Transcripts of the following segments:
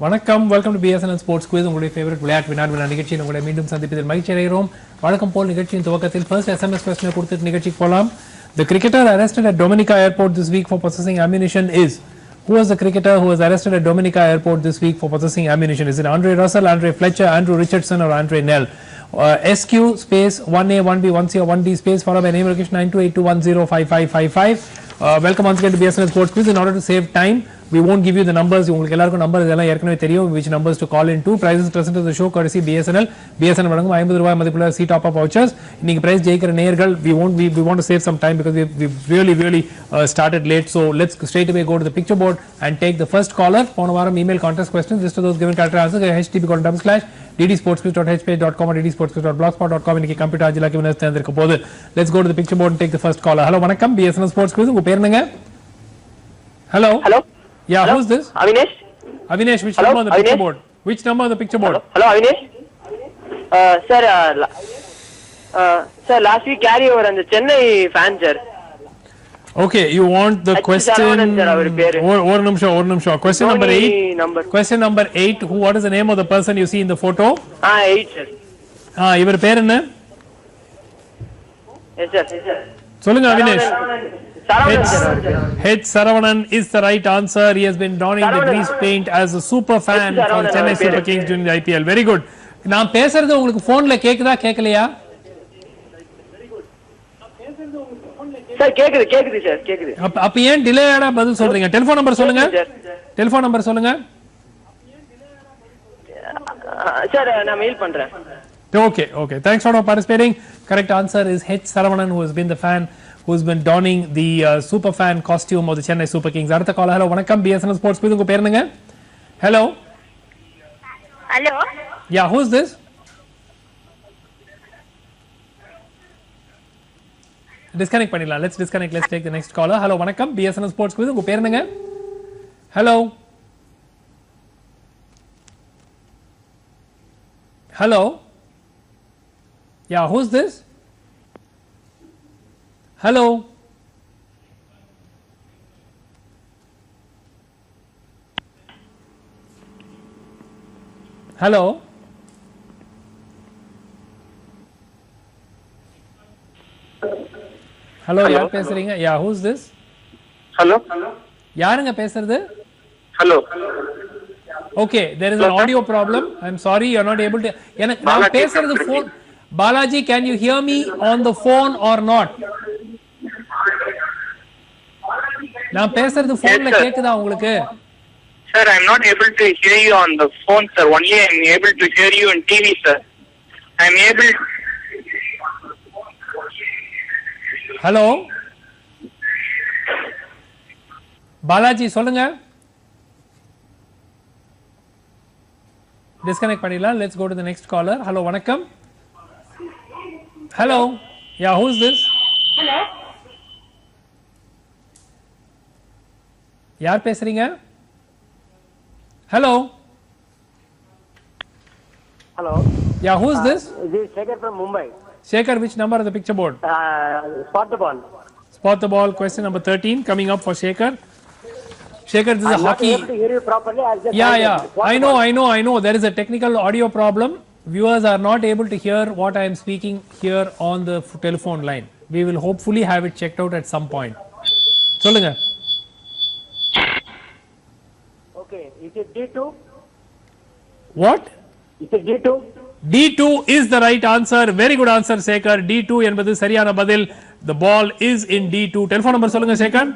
வணக்கம், welcome to BSNL sports quiz. உங்களுடைய favourite விளையாட்டு வினாடி நிகழ்ச்சியில் உங்களை மீண்டும் சந்திப்பதில் மகிழ்ச்சி அடைகிறோம். வழக்கம் போல் நிகழ்ச்சியின் துவக்கத்தில் ஃபர்ஸ்ட் SMS கொஸ்டினை கொடுத்துட்டு நிகழ்ச்சிக்கு போகலாம். The cricketer arrested at Dominica Airport this week for possessing ammunition is. Who was the cricketer who was arrested at Dominica Airport this week for possessing ammunition? Is it Andre Russell, Andre Fletcher, Andrew Richardson or Andre Nell? SQ space 1A 1B 1C or 1D space followed by name location 9282105555. Welcome once again to BSNL Sports Quiz. In order to save time, we won't give you the numbers. உங்களுக்கு எல்லாருக்கும் number இதெல்லாம் ஏற்கனவே தெரியும். Which numbers to call into. Prizes presented to the show courtesy BSNL. BSNL வழங்கும் ₹50 மதிப்புள்ள C top up vouchers. இன்னைக்கு price ஜெயிக்கிற நேயர்கள் we want to save some time because we really started late. So let's straight away go to the picture board and take the first caller. போன வாரம் email contest questions list of those given character answers http://ddsportsquiz.hpage.com or ddsportsquiz.blogspot.com. இன்னைக்கு computer ஆஜிலா winners தேர்ந்தெடுக்க போகுது. Let's go to the picture board and take the first caller. Hello, வணக்கம் BSNL Sports Quiz. உங்க பேர் என்னங்க? Hello. Yeah, hello? Who's this? Avinash. Avinash, which number on the picture board? Which number on the picture board? Hello, Avinash. Sir, last week carry over on the Chennai fan, sir. Okay, you want the question. One nimsham. Question number 8. Question number 8. What is the name of the person you see in the photo? 8, sir. இவர் பேர் என்ன? Yes, sir. சொல்லுங்க Avinash. H. Saravanan is the right answer. He has been donning the grease paint as a super fan for the Chennai Super Kings during the IPL. Very good. நான் பேசுறது உங்களுக்கு போன்ல கேக்குதா கேக்கலையா? சார் கேக்குது sir கேக்குது. அப்ப ஏன் டிலேடா பதில் சொல்றீங்க? டெலிபோன் நம்பர் சொல்லுங்க. டெலிபோன் நம்பர் சொல்லுங்க. சார் நான் மெயில் பண்றேன். Okay. Thanks for participating. Correct answer is H. Saravanan, who has been the fan who's been donning the super fan costume of the Chennai Super Kings. Artha call. Hello, vanakkam BSNL Sports Quiz. Unga per enanga? Hello. Yeah, who's this? Disconnect panila. Let's disconnect. Let's take the next caller. Hello, vanakkam BSNL Sports Quiz. Unga per enanga? Hello. Yeah, who's this? Hello. Hello. Hello, யார் பேசுறீங்க? Yeah, who's this? Hello. யாருங்க பேசுறது? Hello. Okay, there is an audio problem. I'm sorry, you're not able to. நான் பேசுறது phone. Balaji, can you hear me on the phone or not? நான் பேசுறது phoneல கேக்குதா உங்களுக்கு? Sir, I'm not able to hear you on the phone, sir. Only I'm able to hear you on TV, sir. I'm able. Hello. Balaji, சொல்லுங்க. Disconnect பண்ணிடலாம். Let's go to the next caller. Hello, வணக்கம். Hello. Yeah, who's this? Hello. யார் பேசுறீங்க? Hello. Hello. Yeah, who's this? This is Shekhar from Mumbai. Shekhar, which number on the picture board? Spot the ball. Spot the ball. Question number 13 coming up for Shekhar. Shekhar, this is a hockey. I'm not able to hear you properly. I'll just Yeah. I know. There is a technical audio problem. Viewers are not able to hear what I am speaking here on the telephone line. We will hopefully have it checked out at some point. சொல்லுங்க. Okay, is it D2? What? Is it D2? D2 is the right answer. Very good answer, Shekhar. D2 என்பது சரியான பதில். The ball is in D2. Telephone number சொல்லுங்க, Shekhar.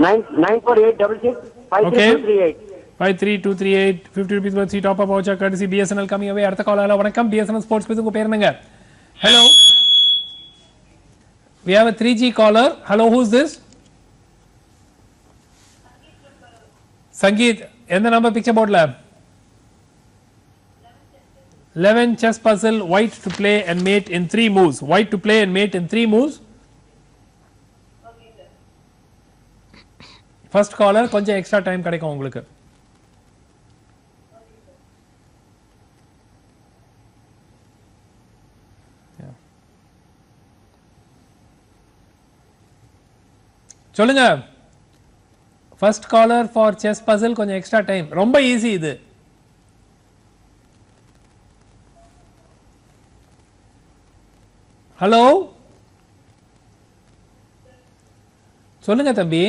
94866 53238 50 rupees worth seat top up voucher courtesy BSNL coming away. அடுத்த கால். வணக்கம் BSNL Sports Quiz. உங்க பேர் என்னங்க? Hello. We have a 3G caller. Hello, who's this? Sangeet. எந்த number picture போர்ட்ல? 11 chess puzzle, white to play and mate in 3 moves. White to play and mate in 3 moves. First caller கொஞ்சம் extra time கிடைக்கும் உங்களுக்கு. சொல்லுங்க. First caller for chess puzzle கொஞ்சம் extra time. ரொம்ப easy இது. Hello சொல்லுங்க தம்பி.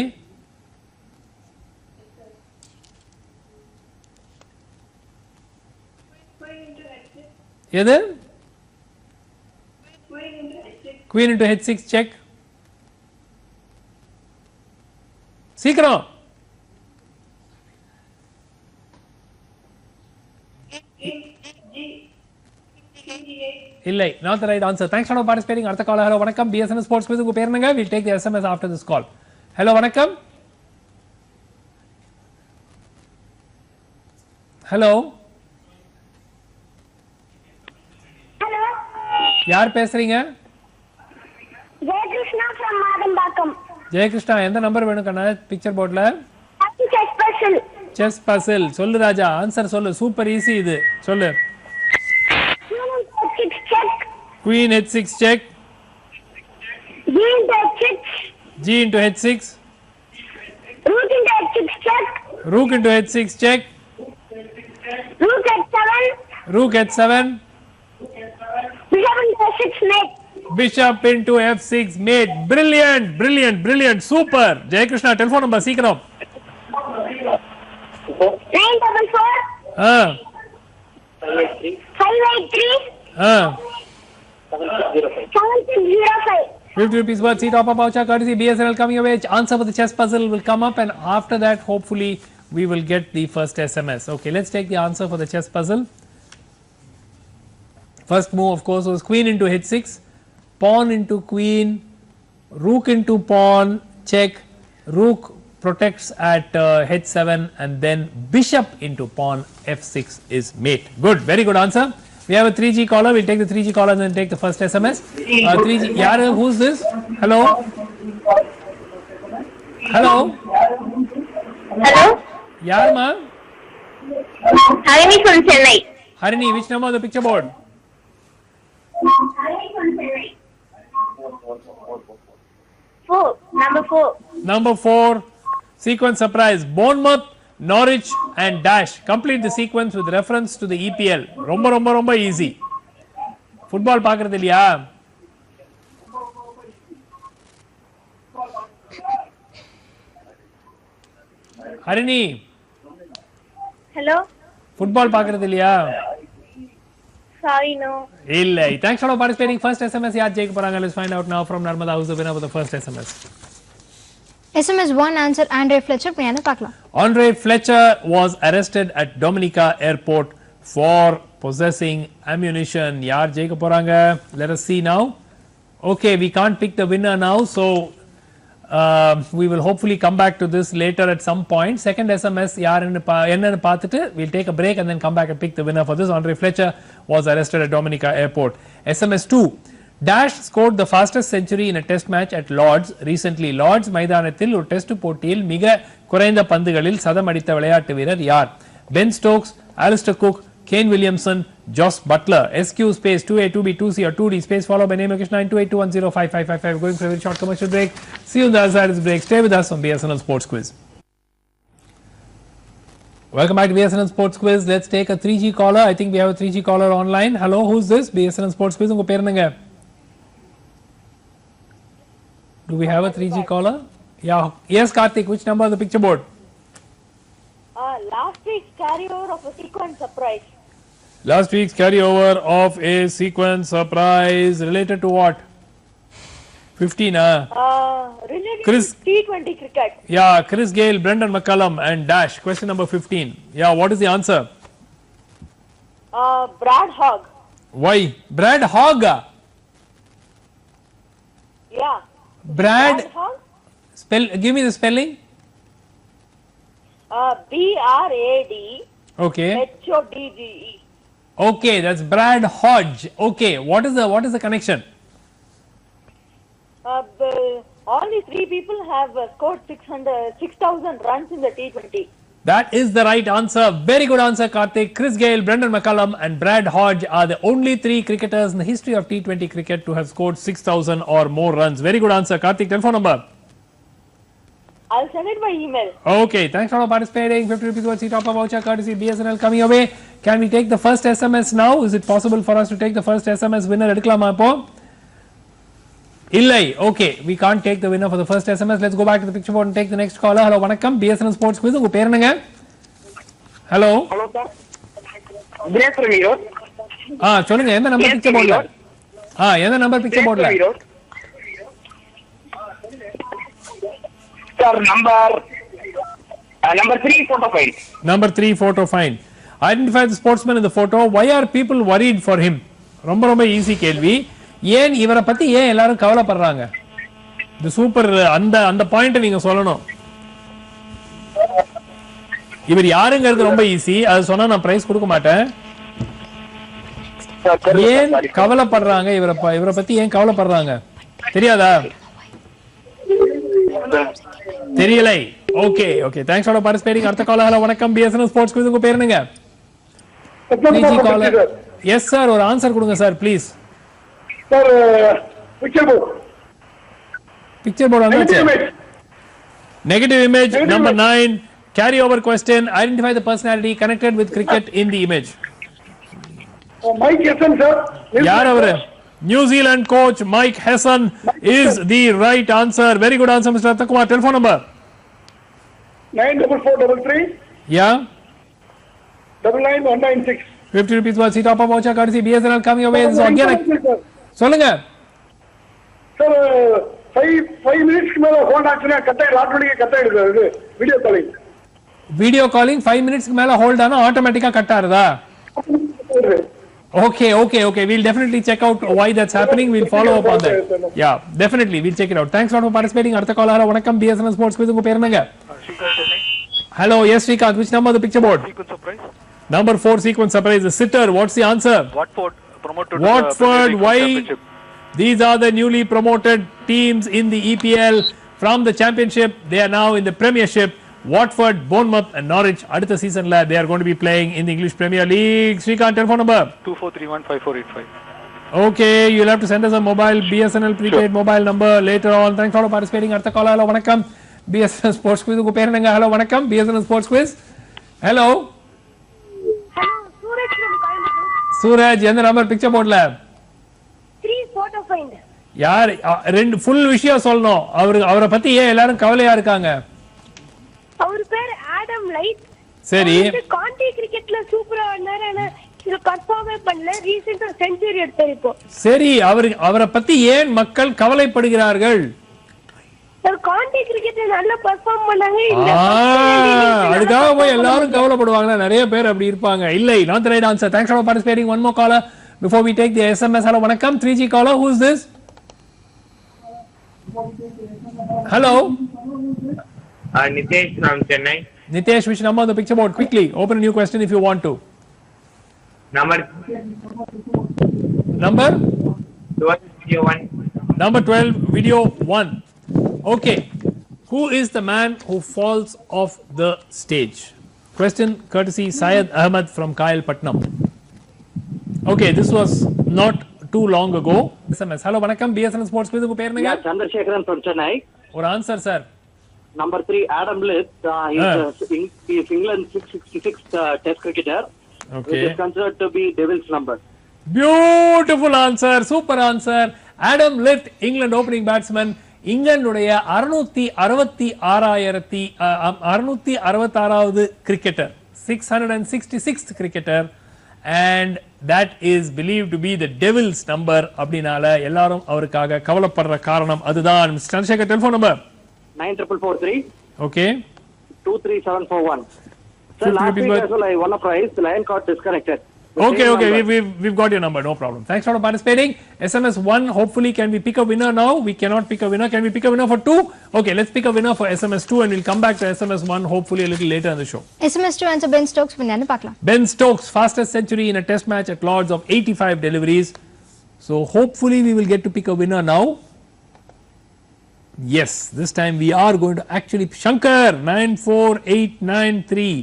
எது? Queen into h6 check. சீக்கிரம். இல்லை, not the right answer. Thanks for participating. அடுத்த கால். ஹலோ வணக்கம். BSNL sports quiz. உங்க பேர் என்னங்க? We'll take the SMS after this call. Hello வணக்கம். ஹலோ ஹலோ, யார் பேசுறீங்க? ஜெயகிருஷ்ணா from மாதம்பாக்கம். ஜெயகிருஷ்ணா, எந்த நம்பர் வேணும் கண்ணா? பிக்சர் போர்ட்ல செஸ் பசில். செஸ் பசில். சொல்லு ராஜா, ஆன்சர் சொல்லு. சூப்பர் ஈஸி இது. சொல்லு. Queen h6 check. G into h6. G into h6. Rook into h6 check. Rook into h6 check. Rook h7. Rook h7. Bishop into h6 mate. Bishop into f6 mate. Brilliant, brilliant, brilliant. Super. Jaykrishna, telephone number சீக்கிரம். 944 583 7605. 50 rupees worth seat top-up voucher courtesy BSNL coming your way. Answer for the chess puzzle will come up, and after that hopefully we will get the first SMS. Okay, let's take the answer for the chess puzzle. First move of course was queen into h6, pawn into queen, rook into pawn, check, rook protects at h7, and then bishop into pawn f6 is mate. Good, very good answer. We have a 3G caller. We'll take the 3G caller and then take the first SMS. 3G, yaar, who's this? Hello? Hello? Hello, Yaar ma? Harini from Chennai. Harini, which number on the picture board? Number 4. Number 4. Sequence surprise. Bournemouth, Norwich and Dash. Complete the sequence with reference to the EPL. ரொம்ப ரொம்ப ரொம்ப easy. Football பார்க்கறது இல்லையா? Harini, Hello. football பார்க்கறது இல்லையா? Sorry, no. இல்லை. Thanks for participating. First SMS யார் ஜெயிக்க போறாங்க? Let's find out now from Narmada, who's the winner of the first SMS. SMS 1 answer Andre Fletcher. Priyana பார்க்கலாம். Andre Fletcher was arrested at Dominica Airport for possessing ammunition. யார் ஜெயிக்க போறாங்க? Let us see now. Okay, we can't pick the winner now, so we will hopefully come back to this later at some point. Second SMS யாருன்னு என்னன்னு பார்த்துட்டு we'll take a break and then come back and pick the winner for this. Andre Fletcher was arrested at Dominica Airport. SMS 2. Dash scored the fastest century in a test match at Lords recently. Lords மைதானத்தில் ஒரு test போட்டியில் மிக குறைந்த பந்துகளில் சதம் அடித்த விளையாட்டு வீரர் யார்? Ben Stokes, Alistair Cook, Kane Williamson, Joss Butler. SQ space 2A, 2B, 2C or 2D space followed by name location 9282105555. Going for a very short commercial break. See you on the other side of this break. Stay with us on BSNL Sports Quiz. Welcome back to BSNL Sports Quiz. Let's take a 3G caller. I think we have a 3G caller online. Hello, who's this? BSNL Sports Quiz. உங்க பேர் என்னங்க? Do we have a 3G caller? Yeah. Yes, Karthik. Which number on the picture board? Last week's carryover of a sequence surprise. Last week's carryover of a sequence surprise related to what? 15, Related Chris. to T20 cricket. Yeah, Chris Gale, Brendan McCullum and Dash. Question number 15. Yeah, what is the answer? Brad Hogg. Why? Brad Hogg. Yeah. Brad, Hogg. give me the spelling. BRAD Okay. HODGE. Okay, that's Brad Hodge. Okay, what is the connection? Only 3 people have scored 6,000 runs in the T20. That is the right answer. Very good answer, Karthik. Chris Gayle, Brendan McCullum and Brad Hodge are the only 3 cricketers in the history of T20 cricket to have scored 6,000 or more runs. Very good answer. Karthik, telephone number? I'll send it by email. Okay, thanks for participating. 50 rupees worth top-up voucher courtesy BSNL coming away. Can we take the first SMS now? Is it possible for us to take the first SMS winner? எடுக்கலாமா இப்போ? இல்லை. Okay, we can't take the winner for the first SMS. Let's go back to the picture board and take the next caller. Hello, வணக்கம். BSNL Sports Quiz. உங்க பேர் என்னங்க? Hello. Hello, sir. Dinesh Viro. சொல்லுங்க. எந்த number picture boardல? எந்த number picture boardல? Sir, number 3 photo find. Number 3 photo find. Identify the sportsman in the photo. Why are people worried for him? ரொம்ப easy கேள்வி. ஏன் இவரை பத்தி ஏன் எல்லாரும் கவலைப்படுறாங்க? இது சூப்பர். அந்த பாயிண்ட் நீங்க சொல்லணும். இவர் யாருங்கிறது ரொம்ப ஈஸி. அது சொன்னா நான் பிரைஸ் கொடுக்க மாட்டேன். ஏன் கவலைப்படுறாங்க? இவரை பத்தி ஏன் கவலைப்படுறாங்க? தெரியாதா? தெரியலை. Okay thanks for participating. அடுத்த காலர். ஹலோ வணக்கம். BSNL sports quiz. உங்க பேர் என்னங்க? எஸ் சார், ஒரு ஆன்சர் கொடுங்க sir please. Sir picture board வந்தாச்சு. Negative image. Number 9 carry over question. Identify the personality connected with cricket in the image. Mike Hesson sir. யார் அவரு? New Zealand coach Mike Hesson is the right answer. Very good answer, Mr. Ratnakumar. Telephone number? 9443. Yeah. 99196. 50 rupees worth top up voucher courtesy BSNL coming away. So again, சொல்லுங்க sir. 5 மினிட்ஸ்க்கு மேல hold ஆச்சுனா ஆட்டோமேட்டிக்கா cut ஆயிடுது. Video calling 5 மினிட்ஸ்க்கு மேல hold ஆனா ஆட்டோமேட்டிக்கா cut ஆறதா? Okay. We'll definitely check out why that's happening. We'll follow up on that. Yeah, definitely. We'll check it out. Thanks a lot for participating. அடுத்த caller. வணக்கம். BSNL Sports Quiz. உங்க பேர் என்னங்க? Hello, yes, Srikanth. Which number on the picture board? Sequence surprise. Number 4 sequence surprise. The sitter. What's the answer? Watford promoted. Watford. Why? These are the newly promoted teams in the EPL from the Championship. They are now in the Premiership. Watford, Bournemouth and Norwich அடுத்த சீசன்ல they are going to be playing in the English Premier League. Srikanth, telephone number? 24315485. Okay, you'll have to send us a mobile BSNL prepaid mobile number later on. Thanks for participating. அடுத்த caller. Hello, வணக்கம். BSNL Sports Quiz. உங்க பேர் என்னங்க? Hello, வணக்கம். BSNL Sports Quiz. Hello. Suraj from Coimbatore. Suraj, எந்த number picture போர்ட்ல? 3 photo find. யார்? ரெண்டு ஃபுல் விஷயம் சொல்லணும். அவரை பத்தி ஏன் எல்லாரும் கவலையா இருக்காங்க? அவர் பேர் ஆடம் லைட். சரி. கான்டி கிரிக்கெட்ல சூப்பரா ஆடினாரு. ஆனா இது பர்ஃபார்மே பண்ணல. ரீசன்ட்டா செஞ்சுரி எடுத்தாரு இப்போ. சரி, அவரை பத்தி ஏன் மக்கள் கவலைப்படுகிறார்கள்? சார் கான்டி கிரிக்கெட்ல நல்லா பெர்ஃபார்ம் பண்ணாங்க. இல்ல அதுக்காக போய் எல்லாரும் கவலைப்படுவாங்களா? நிறைய பேர் அப்படி இருப்பாங்க. இல்லை, not the right answer. Thanks for participating. One more caller before we take the SMS. Hello, வணக்கம். 3G caller. Who is this? Hello. Nitesh from Chennai. Nitesh, which number on the picture board? Quickly, open a new question if you want to. Number 12, video 1. Number 12, video 1. Okay. Who is the man who falls off the stage? Question courtesy Syed Ahmed from Kyle Patnam. Okay, this was not too long ago. SMS. Hello, வணக்கம். BSNL Sports Quiz. உங்க பேர் என்னங்க? Chandrasekharan from Chennai. ஒரு answer sir. Number 3, Adam Litt. He is England's 666th Test cricketer. Okay. It is considered to be Devil's number. Beautiful answer. Super answer. Adam Litt, England opening batsman. இங்கிலாந்துடைய 666வது cricketer, 666th cricketer, and that is believed to be the devil's number. அப்படினால எல்லாரும் அவருக்காக கவலைப்படுற காரணம் அதுதான். Mr. Chandrasekhar, telephone number? 9443. Okay. 23741. So last week as well I won a prize. The line got disconnected. Okay, Same okay, number. we've got your number, no problem. Thanks for participating. SMS 1, hopefully can we pick a winner now? We cannot pick a winner. Can we pick a winner for 2? Okay, let's pick a winner for SMS 2 and we'll come back to SMS 1 hopefully a little later in the show. SMS 2 answer Ben Stokes வின்னர்னு பார்க்கலாம். Ben Stokes, fastest century in a test match at Lords of 85 deliveries. So hopefully we will get to pick a winner now. Yes, this time we are going to actually Shankar 94893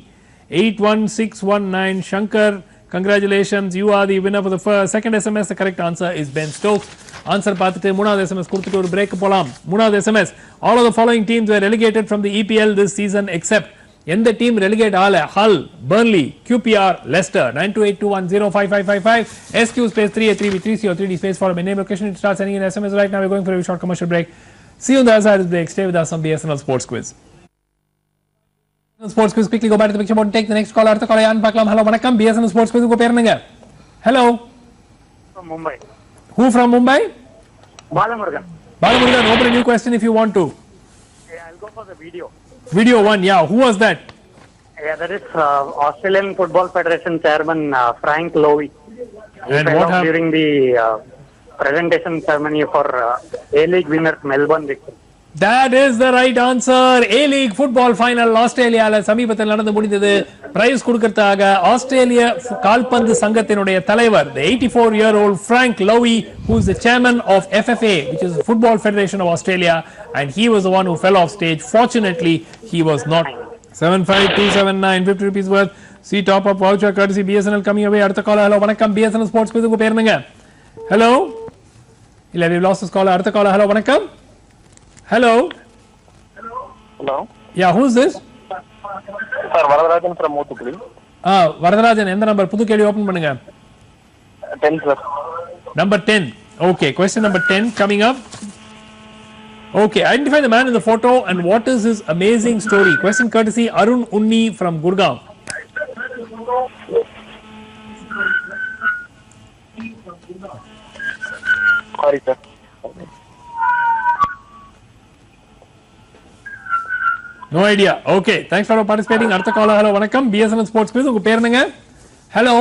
81619 Shankar, congratulations, you are the winner for the second SMS. The correct answer is Ben Stokes. Answer பார்த்துட்டு மூணாவது SMS கொடுத்துட்டு ஒரு break போலாம். மூணாவது SMS, all of the following teams were relegated from the EPL this season except எந்த team relegate ஆல? Hull, Burnley, QPR, Leicester. 9282105555 SQ space 3A3B3C or 3D space for a name location to start sending in SMS right now. We're going for a short commercial break. See you on the other side of the break. Stay with us on BSNL Sports Quiz. Sports Quiz, quickly go back to the picture board and take the next call. அடுத்த காலை யாருன்னு பார்க்கலாம். Hello, வணக்கம். BSNL Sports Quiz உங்க பேர் என்னங்க? Hello. From Mumbai. Who from Mumbai? Balamurugan. Balamurugan, open a new question if you want to. Yeah, I'll go for the video. Video 1, yeah. Who was that? Yeah, that is Australian Football Federation Chairman Frank Lowy. He And fell what off happened? during the presentation ceremony for A-League winners Melbourne Victory. That is the right answer. A-League football final ஆஸ்திரேலியால சமீபத்தில் நடந்து முடிந்தது. Price கொடுக்கிறதுக்காக ஆஸ்திரேலிய கால்பந்து சங்கத்தினுடைய தலைவர், the 84-year-old Frank Lowy, who is the chairman of FFA, which is the Football Federation of Australia, and he was the one who fell off stage. Fortunately, he was not. 75279 50 rupees worth. See top up voucher courtesy BSNL coming away. அடுத்த caller. Hello வணக்கம். BSNL Sports Quiz உங்க பேர் என்னங்க? Hello. இல்ல, we lost this caller. அடுத்த caller. Hello வணக்கம். Hello. Hello. Yeah, who's this? Sir, Varadarajan from Moothukudi. Varadarajan, எந்த number? புது கேள்வி ஓபன் பண்ணுங்க. 10, sir. Number 10. Okay, question number 10 coming up. Okay, identify the man in the photo and what is his amazing story. Question courtesy Arun Unni from Gurgaon. Sorry, sir. No idea. Okay, thanks for participating. அடுத்த caller. Hello, வணக்கம். BSNL Sports Quiz உங்க பேர் என்னங்க? Hello.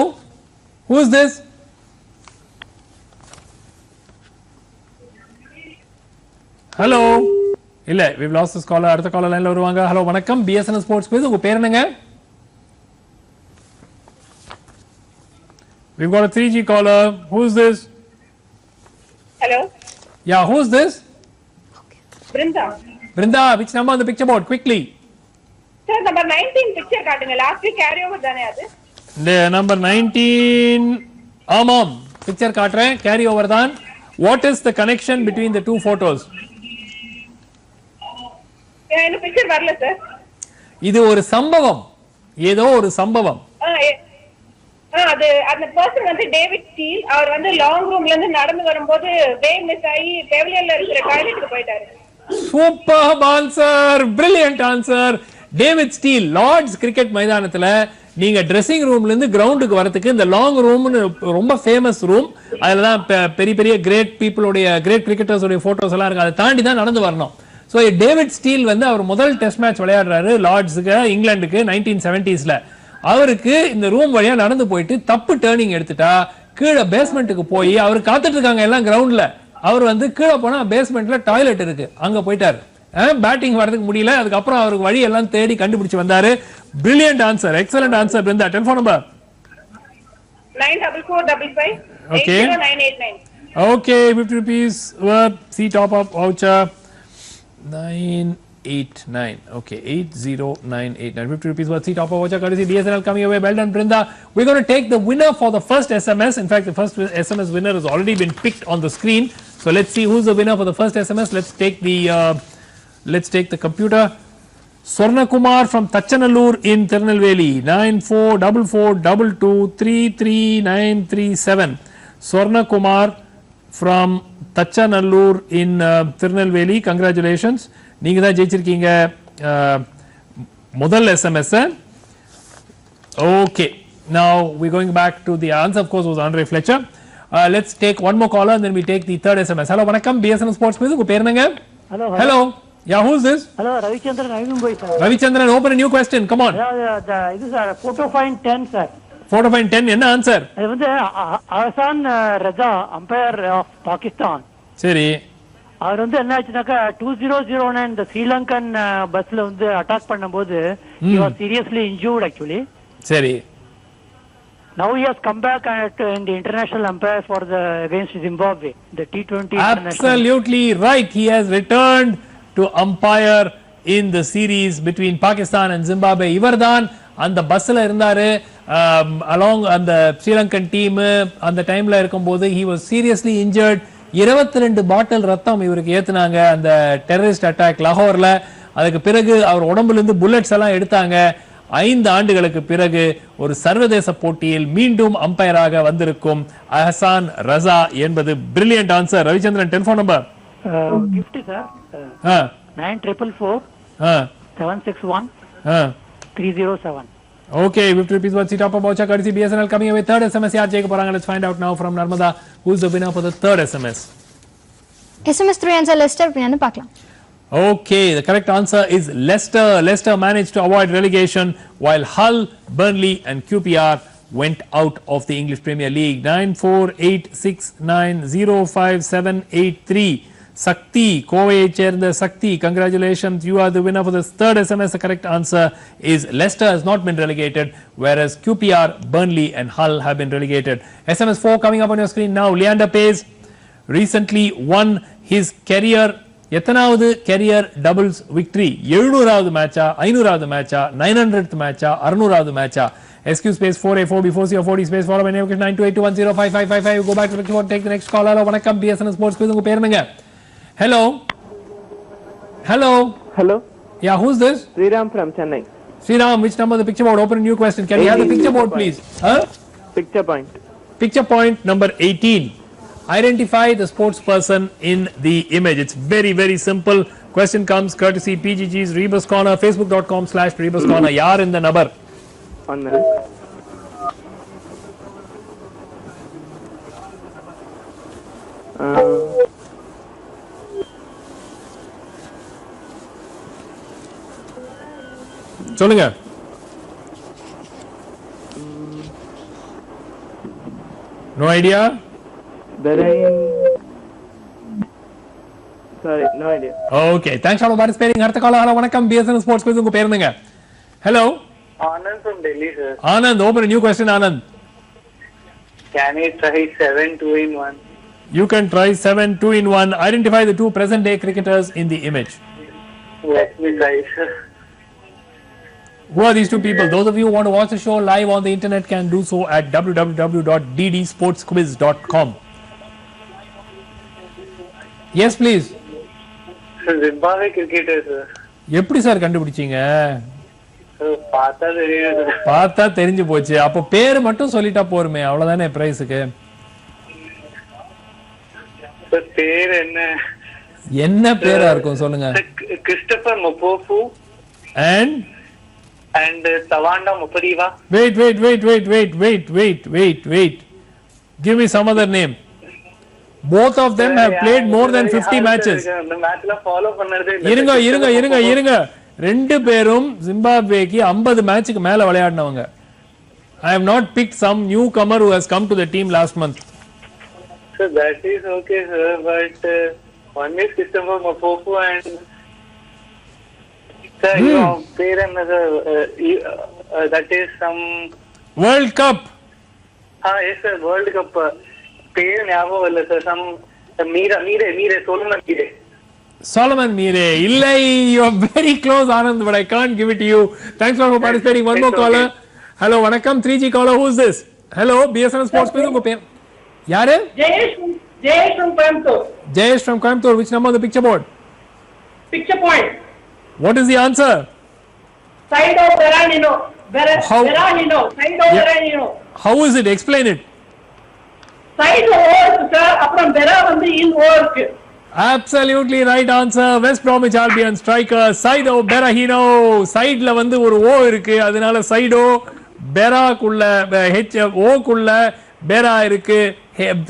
Who is this? Hello. இல்ல, we've lost this caller. அடுத்த caller லைன்ல வருவாங்க. Hello, வணக்கம். BSNL Sports Quiz உங்க பேர் என்னங்க? We've got a 3G caller. Who is this? Hello, Yeah, who is this? Brinda. Brinda, which number on the picture board? Quickly. Sir, number 19 picture காட்டுங்க. Last week carry over தானே அது? The number 19. ஆமாம், picture காட்டுறேன். Carry over தான். What is the connection between the two photos? இந்த picture வரல sir. இது ஒரு சம்பவம். ஏதோ ஒரு சம்பவம். அது அந்த பர்சன் வந்து டேவிட் ஸ்டீல். அவர் வந்து லாங் ரூம்ல இருந்து நடந்து வரும்போது வே மிஸ் ஆகி பெவிலியன்ல இருக்கிற டாய்லெட்டுக்கு போயிட்டாரு. Superb answer, brilliant answer. David Steel Lord's cricket மைதானத்துல நீங்க ட்ரெஸ்ஸிங் ரூம்ல இருந்து கிரவுண்டுக்கு வரதுக்கு இந்த லாங் ரூம்னு ரொம்ப ஃபேமஸ் ரூம். அதுல தான் பெரிய பெரிய கிரேட் பீப்புளுடைய கிரேட் கிரிக்கெட்டர்ஸ் உடைய போட்டோஸ் எல்லாம் இருக்கு. அதை தாண்டி தான் நடந்து வரணும். ஸோ டேவிட் ஸ்டீல் வந்து அவர் முதல் டெஸ்ட் மேட்ச் விளையாடுறாரு லார்ட்ஸுக்கு, இங்கிலாந்துக்கு 1970s. அவருக்கு இந்த ரூம் வழியா நடந்து போயிட்டு தப்பு டேர்னிங் எடுத்துட்டா கீழே பேஸ்மெண்ட்டுக்கு போய் அவர் காத்துட்டு இருக்காங்க எல்லாம் கிரவுண்ட்ல. அவர் வந்து கீழே போனா பேஸ்மெண்ட்ல டாய்லெட் இருக்கு, அங்க போயிட்டாரு. பேட்டிங் வரதுக்கு முடியல. அதுக்கப்புறம் அவருக்கு வழி எல்லாம் தேடி கண்டுபிடிச்சு வந்தாரு. Brilliant answer, excellent answer Brinda. Telephone number 9445 Okay. 80989. Okay, 50 rupees worth. See top up voucher 989. Okay, 80989. 50 rupees worth. See top up voucher courtesy BSNL coming away. Well done, Brinda. We're going to take the winner for the first SMS. In fact, the first SMS winner has already been picked on the screen. So let's see who's the winner for the first SMS. Let's take the computer. Swarna Kumar from Tachanallur in Tirunelveli. 944422333937. Swarna Kumar from Tachanallur in Tirunelveli. Congratulations. நீங்க தான் ஜெயிச்சிருக்கீங்க முதல் SMS. Okay, now we're going back to the answer. Of course, was Andre Fletcher. Let's take one more caller and then we take the third SMS. Hello, வணக்கம். BSNL Sports Quiz உங்க பேர் என்னங்க? Hello. Yeah, who's this? Hello, Ravichandran, Mumbai, sir. Ravichandran, open a new question. Come on. This is photo find 10, sir. 4 to 10 என்ன answer? அது வந்து அஹசான் ரஜா umpire of Pakistan. சரி. அவர் வந்து என்ன ஆச்சுனாக்கா 2009 இந்த ஸ்ரீலங்கன் பஸ்ல வந்து அட்டாக் பண்ணும்போது he was seriously injured actually. சரி. Now he has come back in the international umpire for the against Zimbabwe, the T20 international. Absolutely right. He has returned to umpire in the series between Pakistan and Zimbabwe. இவர்தான் அந்த பஸ்ல இருந்தாரு along அந்த Sri Lankan team அந்த டைம்ல இருக்கும்போது he was seriously injured. 22 பாட்டில் ரத்தம் இவருக்கு ஏத்துனாங்க அந்த டெரரிஸ்ட் அட்டாக் லாகோர்ல. அதுக்கு பிறகு அவர் உடம்புல இருந்து புல்லட்ஸ் எல்லாம் எடுத்தாங்க. 5 ஆண்டுகளுக்கு பிறகு ஒரு சர்வதேச போட்டியில் மீண்டும் அம்பையராக வந்திருக்கும் அஹசான் ரஸா என்பது brilliant answer. Ravichandran telephone number gift sir 9444 761 307. Okay, 50 rupees worth top of voucher courtesy BSNL coming away. Third SMS yaar jayega poranga. Let's find out now from Narmada who's the winner for the third SMS. SMS 3 answer Leicester அப்படினு பார்க்கலாம். Okay, the correct answer is Leicester. Leicester managed to avoid relegation while Hull, Burnley and QPR went out of the English Premier League. 9486905783. Sakti, Kovai சேர்ந்த Sakti, congratulations, you are the winner for the third SMS. The correct answer is Leicester has not been relegated, whereas QPR, Burnley and Hull have been relegated. SMS 4 coming up on your screen now. Leander Paes recently won his career எத்தனாவது carrier doubles victory? 700வது மேட்சா, 500வது மேட்சா, 900th மேட்சா, 600வது மேட்சா? SQ space 4A4 before C or 40 space follow by name 9282105555. Go back to the keyboard, take the next call. Hello, வணக்கம் BSNL Sports Quiz. உங்க பேர் என்னங்க? Hello. Hello. Yeah, who's this? Sriram from Chennai. Sriram, which number the picture board? Open a new question. Can we have the picture board please? Picture point. Picture point number 18. Identify the sports person in the image. It's very, very simple. Question comes courtesy PGG's Rebus Corner, facebook.com/Rebus Corner. Yaar in the number. 1 minute. சொல்லுங்க. No idea? Sorry, no idea. Okay, thanks for participating. அடுத்த கால hello வணக்கம் BSNL Sports Quiz. உங்க பேர் என்னங்க? Hello. Anand from Delhi, sir. Anand, open a new question. Anand, Can I try 7 2 in 1? you can try 7 2 in 1. Identify the two present day cricketers in the image. Let me try, sir. Who are these two people? Those of you who want to watch the show live on the internet can do so at www.ddsportsquiz.com. Yes, please. Sir, Zimbabwe cricketer, sir. எப்படி sir கண்டுபிடிச்சீங்க? Sir, பார்த்தா தெரியாது. பார்த்தா தெரிஞ்சு போச்சு. அப்போ பேர் மட்டும் சொல்லிட்டா போருமே, அவ்வளவுதானே பிரைஸுக்கு. Sir, பேர் என்ன? என்ன பேரா இருக்கும் சொல்லுங்க. Christopher Mopofu and Tawanda Mopariva. Wait. Give me some other name. Both of them have played more than 50 matches. இந்த மேட்ச்ல ஃபாலோ பண்ணறதே இல்ல. இருங்க. ரெண்டு பேரும் ஜிம்பாப்வேக்கு 50 மேட்சுக்கு மேல விளையாடினவங்க. I have not picked some newcomer who has come to the team last month. So that is okay, sir, but one is Christopher Mopofu and sir, your pair another that is some World Cup. Yes sir, World Cup. Pair ஞாபகம் இல்ல sir, some மீரே Solomon Mire. Illai, you are very close, Anand, but I can't give it to you. Thanks for participating. One more caller. Hello, vanakkam 3G caller. Who's this? Hello, BSNL Sports Quiz. Unga per yaare? Jayesh from Coimbatore. Jayesh from Coimbatore. Which number on the picture board? Picture point. What is the answer? Saido Beranino. Beranino. Saido Beranino. How is it? Explain it. Saido work, sir. Apram Bera வந்து in work. Absolutely right answer. West Bromwich Albion striker Saido Berahino. Sideல வந்து ஒரு O இருக்கு, அதனால Saido Bera குள்ள O குள்ள Bera இருக்கு.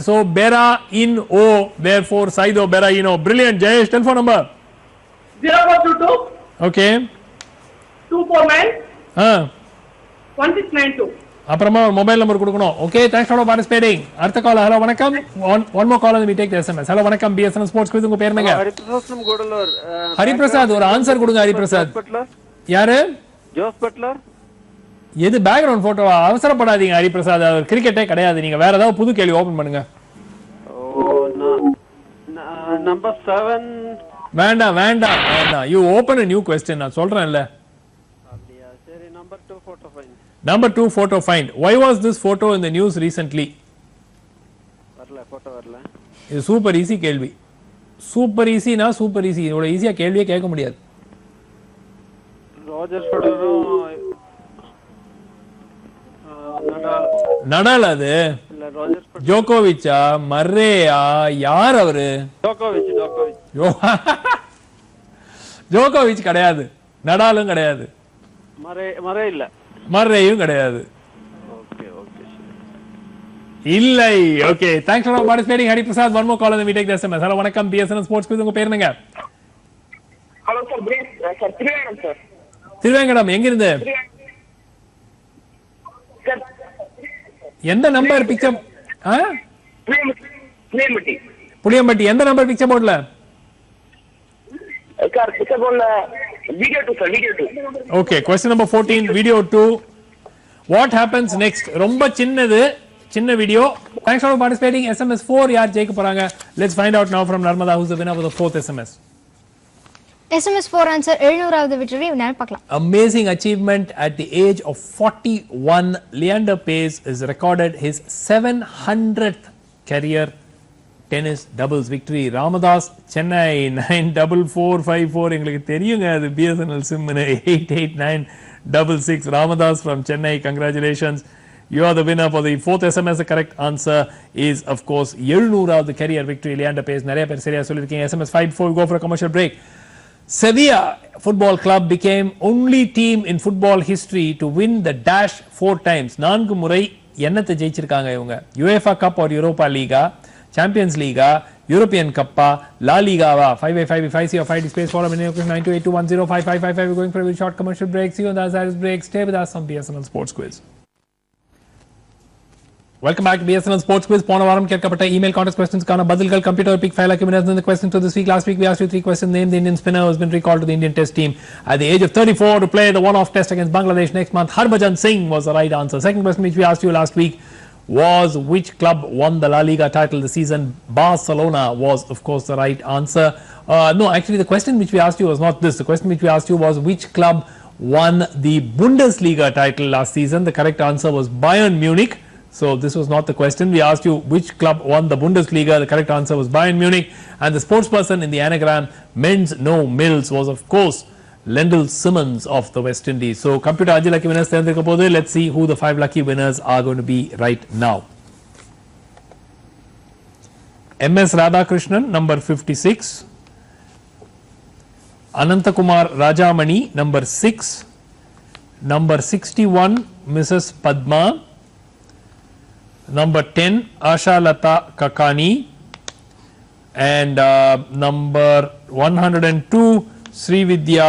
So Bera in O, therefore Saido Berahino. Brilliant. Jayesh, telephone number 0422 okay 249 1692. அப்புறமா ஒரு மொபைல் நம்பர் கொடுக்கணும். Okay, thanks for participating. அடுத்த கால். ஹலோ வணக்கம். One more call we take the SMS. Hello வணக்கம் BSN sports quiz. உங்க பேர் என்னங்க? ஹரிபிரசாத் from கூடலூர். ஹரிபிரசாத், ஒரு ஆன்சர் கொடுங்க. ஹரிபிரசாத் யாரு? Jos Buttler. எது பேக்ரவுண்ட் போட்டோவா? அவசரப்படாதீங்க ஹரிபிரசாத், அது கிரிக்கெட்டே கிடையாது. நீங்க வேற ஏதாவது புது கேள்வி ஓபன் பண்ணுங்க. நம்பர் 7. வேண்டாம் வேண்டாம் வேண்டாம். You open a new question. நான் சொல்றேன்ல. அப்படியே சரி. Number 2 photo find. Number 2 photo find. Why was this photo in the news recently? வரல, போட்டோ வரல. இது சூப்பர் ஈஸி கேள்வி. சூப்பர் ஈஸினா சூப்பர் ஈஸி. இதோட ஈஸியா கேள்வியே கேட்க முடியாது. ரோஜர் ஃபெடரரும் நடால் அது இல்ல, ரோஜர் ஃபெடரர். ஜோகோவிச்சா மர்ரேயா யார் அவரு? ஜோகோவிச். ஜோகோவிச் கிடையாது, நடாலும் கிடையாது, மரே இல்ல, மர்ரேயும் கிடையாது. ஓகே ஓகே இல்லை. Okay, thanks for participating Hariprasad. One more call and we take the SMS. Hello வணக்கம் BSN ஸ்போர்ட்ஸ் குவிஸ். உங்க பேர் என்னங்க? Hello sir, Thiruvengadam sir. Thiruvengadam எங்க இருந்து? எந்த நம்பர் பிக்சர்? புளியம்பட்டி. எந்த நம்பர் பிக்சர் போர்ட்ல? சார் பிக்சர் போர்ட்ல video 2 sir, video 2. Okay, question number 14, video 2. What happens next? ரொம்ப சின்ன video. Thanks for participating. SMS 4 யார் ஜெயிக்க போறாங்க? Let's find out now from Narmada, who's the winner of the 4th SMS. SMS 4 answer 700வது வெற்றி வினாடி பார்க்கலாம். Amazing achievement at the age of 41. Leander Paes has recorded his 700th career tennis doubles victory. Ramadas, Chennai 94454. எங்களுக்கு தெரியுங்க, அது BSNL sim 88966. Ramadas from Chennai, congratulations. You are the winner for the 4th SMS. The correct answer is, of course, 700வது career victory. Leander Paes. நிறைய பேர் சரியா சொல்லிருக்கீங்க. SMS 5 before we go for a commercial break. Sevilla Football Club became only team in football history to win the dash 4 times. 4 முறை என்னத்தை ஜெயிச்சிருக்காங்க இவங்க? UEFA Cup or Europa Liga, Champions League, European Cup, La Liga. 585 or 5 space follow me 9282105555. We're going for a very short commercial break. See you on the other side break. Stay with us on BSNL Sports Quiz. Welcome back to BSNL Sports Quiz. போன வாரம் கேட்கப்பட்ட email contest questions கான பதில்கள் computer pick file accumulated in the questions to this week. Last week we asked you 3 questions. Name the Indian spinner who has been recalled to the Indian Test team at the age of 34 to play the one-off test against Bangladesh next month. Harbhajan Singh was the right answer. Second question which we asked you last week was which club won the La Liga title this season? Barcelona was, of course, the right answer. No, actually the question which we asked you was not this. The question which we asked you was which club won the Bundesliga title last season. The correct answer was Bayern Munich. So this was not the question. We asked you which club won the Bundesliga. The correct answer was Bayern Munich. And the sportsperson in the anagram, Men's No Mills, was of course Lendl Simmons of the West Indies. So computer Ajay lucky winners. Let's see who the 5 lucky winners are going to be right now. MS Radhakrishnan, number 56. Anantakumar Rajamani, number 6. Number 61, Mrs. Padma. Number 10, Asha Lata Kakani. And number 102, Srividya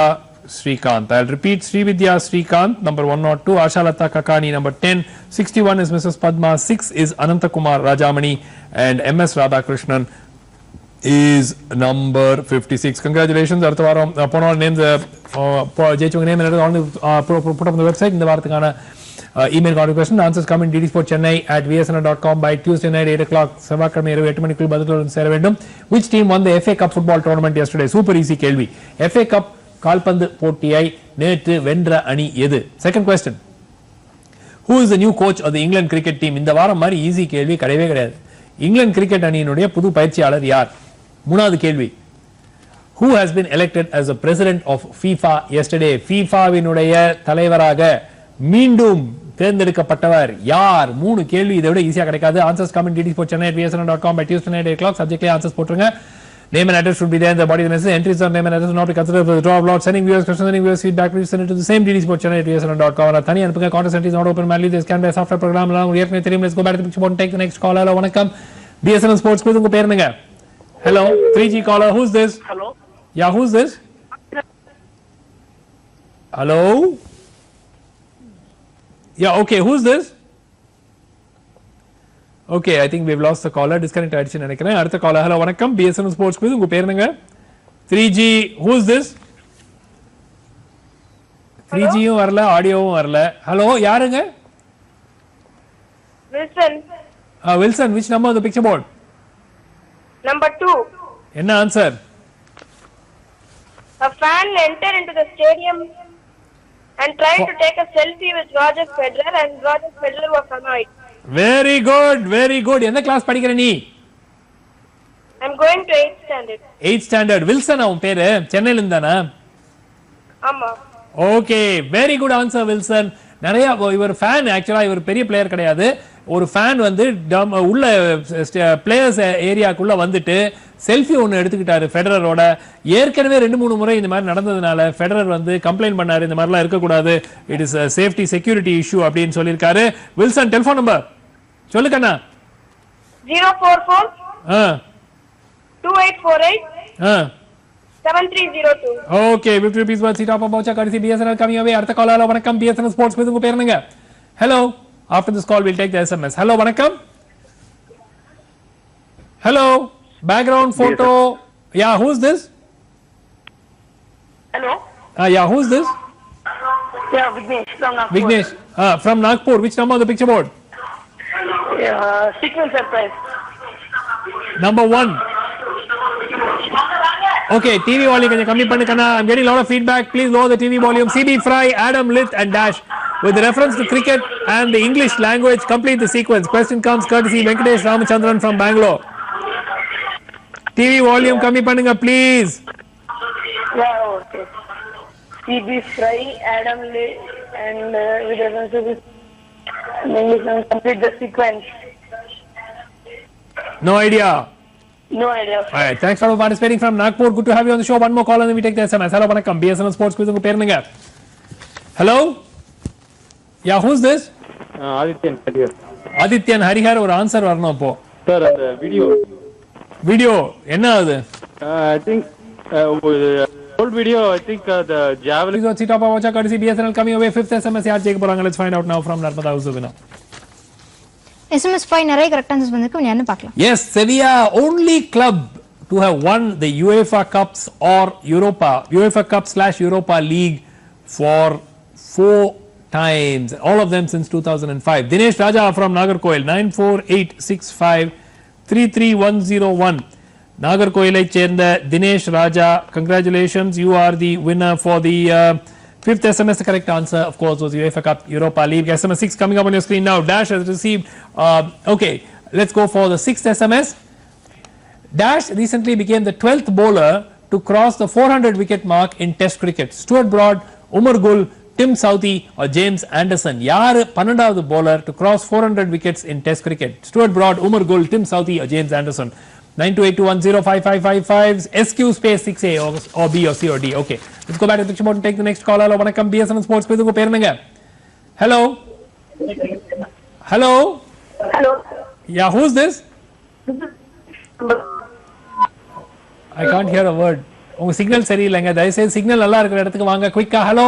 Srikanth. I'll repeat, Srividya Srikanth, number 102, Asha Lata Kakani, number 10. 61 is Mrs. Padma, 6 is Anantakumar Rajamani, and MS Radhakrishnan is number 56. Congratulations. Artha varam pona names jeichunga name put up on the website. இந்த வாரத்துக்கான email question. Answers come in ddsportchennai@vsn.com by Tuesday night 8 o'clock. செவ்வாய்க்கிழமை இரவு 8 மணிக்குள் பதில்களுடன் சேர வேண்டும். Which team won the FA Cup football tournament yesterday? Super easy கேள்வி. FA Cup கால்பந்து போட்டியை நேற்று வென்ற அணி எது? Second question. Who is the new coach of the England cricket team? இந்த வாரம் மாதிரி ஈஸி கேள்வி கிடையவே கிடையாது. இங்கிலாந்து கிரிக்கெட் அணியினுடைய புது பயிற்சியாளர் யார்? மூணாவது கேள்வி. Who has been elected as the president of FIFA yesterday? FIFAவினுடைய தலைவராக மீண்டும் தேர்ந்தெடுக்கப்பட்டவர் யார்? 3 கேள்வி. இதை விட ஈஸியா கிடைக்காது. Answers come in ddsportchennai@vsn.com by Tuesday night 8 o'clock. Subject answers போட்டுருங்க. Name and address should be there in the body of the message. Entries on name and address will not be considered for the draw of lot. Sending viewers questions, sending viewers feedback, please send it to the same ddsportchennai@vsn.com. And தனி அனுப்புங்க. Contest entries not open manually. This can be a software program along with ஏற்கனவே தெரியும். Let's go back to the picture board and take the next call. Hello, வணக்கம். BSNL Sports Quiz. உங்க பேர் என்னங்க? Hello, 3G caller. Who's this? Hello. Yeah, who's this? Hello? Yeah, okay, who's this? Okay, I think we've lost the caller. Disconnect ஆயிடுச்சு நினைக்கிறேன். அடுத்த caller. Hello, வணக்கம். BSN Sports Quiz. உங்க பேர் என்னங்க? 3G. Who is this? 3Gயும் வரல, ஆடியோவும் வரல. Hello, யாருங்க? Wilson. Wilson, which number on the picture board? Number 2. என்ன answer? A fan entered into the stadium and tried to take a selfie with Roger Federer, and Roger Federer was annoyed. Very good, very good. எந்த class படிக்கிற நீ? I'm going to 8th standard. 8th standard. Wilson அவன் பேரு சென்னையில இருந்தானா? ஆமா. Okay, very good answer Wilson. நிறைய இவர் ஃபேன் ஆக்சுவலா இவர் பெரிய பிளேயர் கிடையாது. ஒரு ஃபேன் வந்து உள்ள பிளேயர்ஸ் ஏரியாக்குள்ள வந்துட்டு செல்ஃபி ஒன்னு எடுத்துக்கிட்டாரு ஃபெடரரோட. ஏற்கனவே 2-3 முறை இந்த மாதிரி நடந்ததுனால ஃபெடரர் வந்து கம்ப்ளைண்ட் பண்ணாரு, இந்த மாதிரிலாம் இருக்கக்கூடாது, it is safety security issue அப்படின்னு சொல்லியிருக்காரு. வில்சன் டெலிஃபோன் நம்பர் சொல்லு கண்ணா. 044 2848 7302. Okay, Victory Peace World Seat Up Voucher courtesy BSNL coming away. அடுத்த கால். ஹலோ வணக்கம். BSNL Sports Quiz. உங்க பேர் என்னங்க? Hello. After this call we'll take the SMS. Hello வணக்கம். Hello. Background photo. Yeah, who's this? Hello. Yeah, who's this? Yeah, Vignesh from Nagpur. Vignesh. From Nagpur. Which number on the picture board? Sequence surprise. Number 1. Okay, TV volume கொஞ்சம் கம்மி பண்ணுக்கண்ணா. I'm getting a lot of feedback. Please lower the TV volume. CB Fry, Adam Lith and Dash. With reference to cricket and the English language, complete the sequence. Question comes courtesy Venkatesh Ramachandran from Bangalore. TV volume kammi pannunga please. Yeah, okay. CB Fry, Adam Lee, and with reference to this, English language, complete the sequence. No idea. No idea. All right, thanks for participating from Nagpur. Good to have you on the show. One more call and then we take the SMS. Hello, vanakkam. BSNL Sports Quiz unga per enga? Hello? Yeah, who's this? Adityan Harihar. Adityan Harihar ஒரு answer வரணும் அப்போ. Sir, அந்த video என்ன அது? I think old video, I think the javelin. Please sit up and watch courtesy BSNL coming away. 5th SMS யார் ஜெயிக்க போறாங்க? Let's find out now from Narmada House of Winner. SMS 5 நிறைய correct answers வந்திருக்கு. என்ன பார்க்கலாம்? Yes, Sevilla only club to have won the UEFA Cups or UEFA Cup/Europa League for 4 times, all of them since 2005. Dinesh Raja from Nagarkoil 9486533101. Nagarkoil ai cherndha Dinesh Raja, congratulations, you are the winner for the 5th SMS. The correct answer of course was UEFA Cup Europa League. SMS 6 coming up on your screen now. Dash has received okay, let's go for the 6th SMS. Dash recently became the 12th bowler to cross the 400 wicket mark in test cricket. Stuart Broad, Umar Gul, Tim Southee or James Anderson. யாரு 12வது bowler to cross 400 wickets in test cricket? Stuart Broad, Umar Gul, Tim Southee or James Anderson. 9282105555 SQ space 6A or B or C or D. Okay, let's go back to the picture board and take the next call. Hello, vanakkam. BSNL Sports Quiz. உங்க பேர் என்னங்க? Hello. Hello. Hello. Yeah, who's this? I can't hear a word. உங்க signal சரியில்லைங்க. தயவுசெய்து signal நல்லா இருக்கிற இடத்துக்கு வாங்க. குயிக்கா. Hello.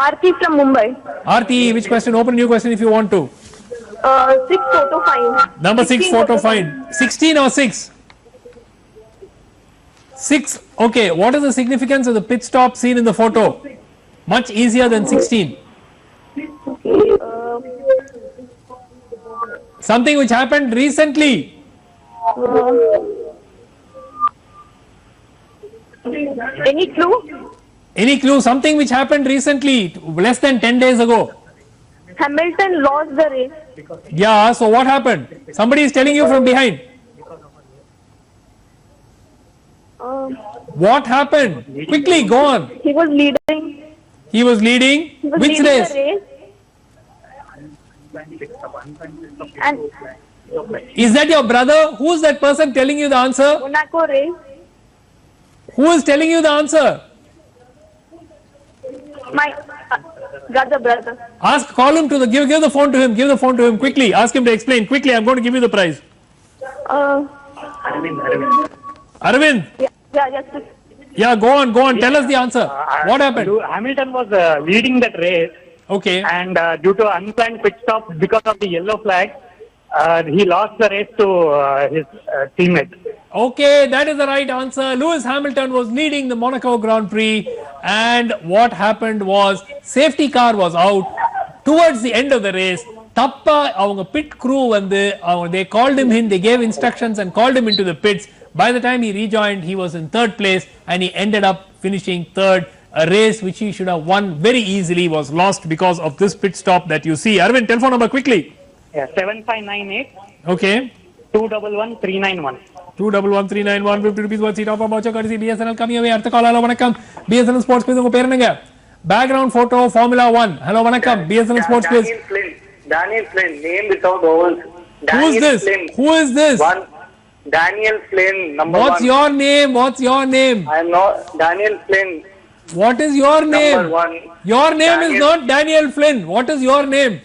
Aarti from Mumbai. Aarti, which question? Open new question if you want to. 6 photo find. Number 6 photo find. 16 or 6? 6. Okay, what is the significance of the pit stop seen in the photo? Much easier than 16. Something which happened recently. Any clue? Any clue? Something which happened recently, less than 10 days ago. Hamilton lost the race. Yeah, so what happened? Somebody is telling you from behind. What happened? Quickly, go on. He was leading. He was leading. Which race? The race. And Is that your brother? Who is that person telling you the answer? Monaco race. Who is telling you the answer? My brother. Call him to give the phone to him. Give the phone to him quickly. Ask him to explain quickly. I'm going to give you the prize. Arvind. Yeah, go on. Tell us the answer. What happened? Hamilton was leading that race. Okay. And due to unplanned pit stop because of the yellow flag, He lost the race to his teammate. Okay, that is the right answer. Lewis Hamilton was leading the Monaco Grand Prix, and what happened was safety car was out towards the end of the race. Tappa avanga pit crew வந்து they called him in, they gave instructions and called him into the pits. By the time he rejoined, he was in third place and he ended up finishing third. A race which he should have won very easily was lost because of this pit stop that you see. Arvind, telephone number quickly. Yeah, 7598 Okay. 211391. 211391 50 rupees worth seat offer voucher courtesy BSNL coming away. அடுத்த கால். Hello வணக்கம் BSNL Sports Quiz. உங்க பேர் என்னங்க? Background photo Formula 1. Hello வணக்கம் BSNL Sports Quiz. Daniel Flynn, name without vowels. Who is this? Who is this? Daniel Flynn, number What's 1. your name? What's your name? I am not Daniel Flynn. What is your name? Number 1. Your name is not Daniel Flynn. What is your name?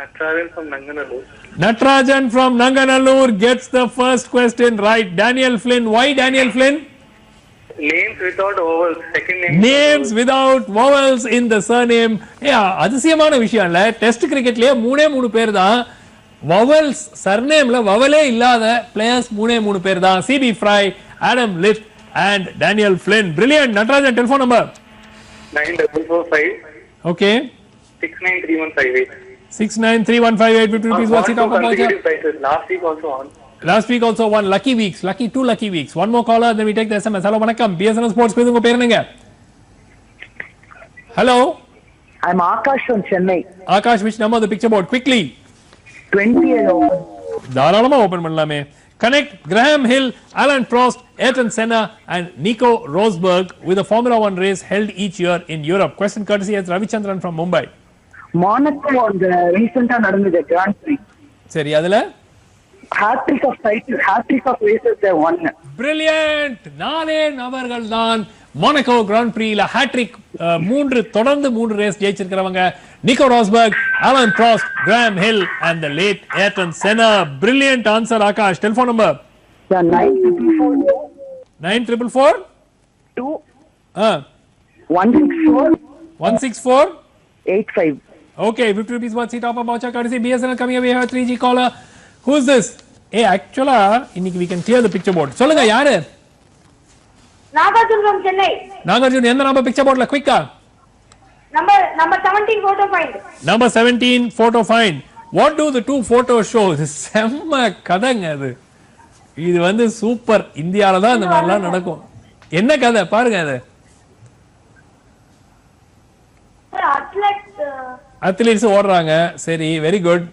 Natarajan from Nanganallur. Natarajan from Nanganallur gets the first question right. Daniel Flynn. Why Daniel Flynn? Names without vowels. Second name. Names without vowels in the surname. Yeah, அதிசயமான விஷயம் இல்ல. Test கிரிக்கெட்லயே மூணே பேர் தான் vowels surnameல vowelே இல்லாத players மூணே பேர் தான். CB Fry, Adam Litt and Daniel Flynn. Brilliant. Natarajan, telephone number 9445 okay 693158. 693158 50 rupees worth seat offer voucher. Last week also on. Last week also one lucky weeks, two lucky weeks. One more caller, then we take the SMS. Hello, vanakkam. BSNL Sports Quiz. உங்க பேர் என்னங்க? Hello. I'm Akash from Chennai. Akash, which number the picture board? Quickly. 20 and open. தாராளமா open பண்ணலாமே. Connect Graham Hill, Alan Prost, Ayrton Senna and Nico Rosberg with a Formula 1 race held each year in Europe. Question courtesy as Ravichandran from Mumbai. Monaco on the recent நடந்தது Grand Prix. சரி, அதுல Hat-trick of races they won. Brilliant. 4 நபர்கள் தான் Monaco Grand Prixல hat-trick தொடர்ந்து 3 race ஜெயிச்சிருக்கிறவங்க. Nico Rosberg, Alan Prost, Graham Hill and the late Ayrton Senna. Brilliant answer, Akash. Telephone number? 9444 2 164 85. Okay, 50 rupees worth seat offer voucher courtesy BSNL coming away. We have a 3G caller. Who is this? Hey, actually, இன்னைக்கு we can clear the picture board. சொல்லுங்க யாரு? Nagarjun from Chennai. Nagarjun, எந்த number picture boardல குயிக்கா? Number 17 photo find. Number 17 photo find. What do the two photos show? செம்ம கதைங்க அது. இது வந்து super. இந்தியால தான் இந்த மாதிரிலாம் நடக்கும். என்ன கதை பாருங்க அது. அத்லீட்ஸ் ஓடுறாங்க. சரி, வெரி குட்.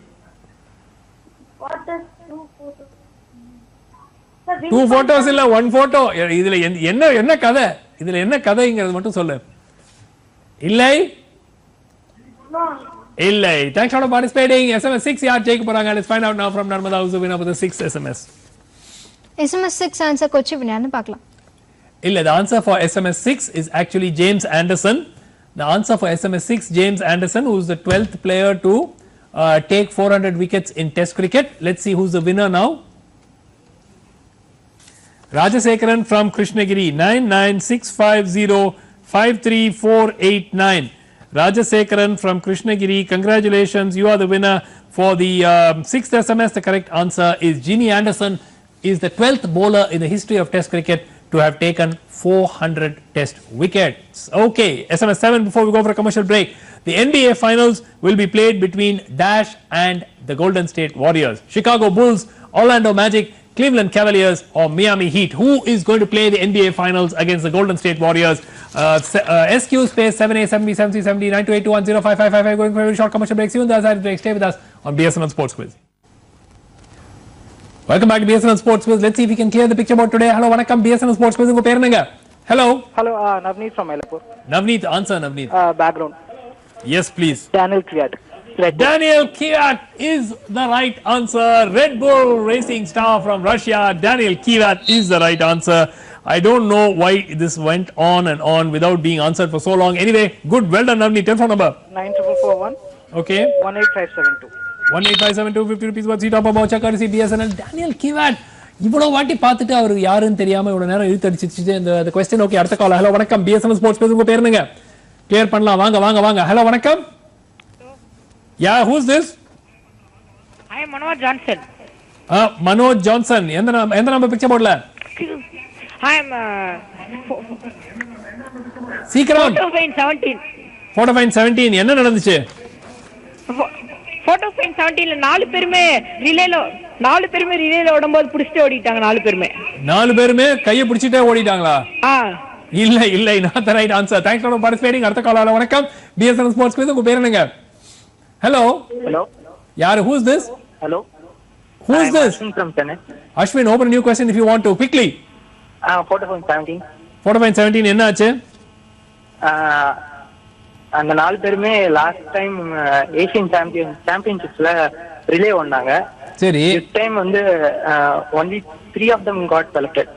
Two photos இல்ல, one photo. இதுல என்ன கதை? இதுல என்ன கதைங்கிறது மட்டும் சொல்லு. இல்லை? இல்லை. Thanks for participating. SMS 6 யார் ஜெயிக்க போறாங்க? Let's find out now from Narmada who's the winner of the 6th SMS. SMS 6 answer Kochi வினான்னு பார்க்கலாம். இல்ல, the answer for SMS 6 is actually James Anderson. The answer for SMS 6, James Anderson, who is the 12th player to take 400 wickets in Test cricket. Let's see who's the winner now. Rajasekaran from Krishnagiri, 9965053489. Rajasekaran from Krishnagiri, congratulations, you are the winner for the 6th SMS. The correct answer is Ginny Anderson is the 12th bowler in the history of Test cricket to have taken 400 Test wickets. Okay, SMS 7 before we go for a commercial break. The NBA Finals will be played between Dash and the Golden State Warriors. Chicago Bulls, Orlando Magic, Cleveland Cavaliers or Miami Heat. Who is going to play the NBA Finals against the Golden State Warriors? SQ space 7A7B7C7D 9282105555. Going for a very short commercial break. See you on the other side of the break. Stay with us on BSNL Sports Quiz. Welcome back to BSNL Sports Quiz. Let's see if we can clear the picture board today. Hello, vanakkam. BSNL Sports Quiz. Unga per enanga? Hello. Hello, Navneet from Elapur. Navneet, answer Navneet. Background. Yes, please. Daniel Kvyat. Daniel Kvyat is the right answer. Red Bull racing star from Russia. Daniel Kvyat is the right answer. I don't know why this went on and on without being answered for so long. Anyway, good. Well done, Navneet. Telephone number? 9441 Okay. 18572. 18572 50 rupees worth seat offer voucher courtesy BSNL. Daniel Kvyat இவ்வளவு வாட்டி பார்த்துட்டு அவர் யாருன்னு தெரியாம இவ்வளவு நேரம் இழுத்தடிச்சிட்டு இந்த question. Okay, அடுத்த கால். Hello வணக்கம். BSNL ஸ்போர்ட்ஸ் பேசுங்க. உங்க பேர் என்னங்க? கிளியர் பண்ணலாம். வாங்க. ஹலோ வணக்கம். Yeah, who's this? I am Manoj Johnson. Manoj Johnson எந்த நம்பர் பிக்சர் போர்ட்ல? I am சீக்கிரம். Photo Fine 17 என்ன நடந்துச்சு? Photo Fine 17ல நாலு பேருமே ரிலேல ஓடும்போது புடிச்சிட்டு ஓடிட்டாங்க நாலு பேருமே கையை பிடிச்சிட்டே ஓடிட்டாங்களா? இல்ல not the right answer. Thanks for participating. அடுத்த காலர் வணக்கம். BSN Sports Quiz உங்க பேர் என்னங்க? Hello. யாரு? Who is this? Hello. Who is this? Ashwin from Chennai. Ashwin, open a new question if you want to quickly. Photo Fine 17. Photo Fine 17 என்ன ஆச்சு? அந்த நாலு பேருமே லாஸ்ட் டைம் ஏசியன் சாம்பியன்ஷிப்ஸ்ல ரிலே ஓடுனாங்க. சரி. this time வந்து only 3 of them got selected.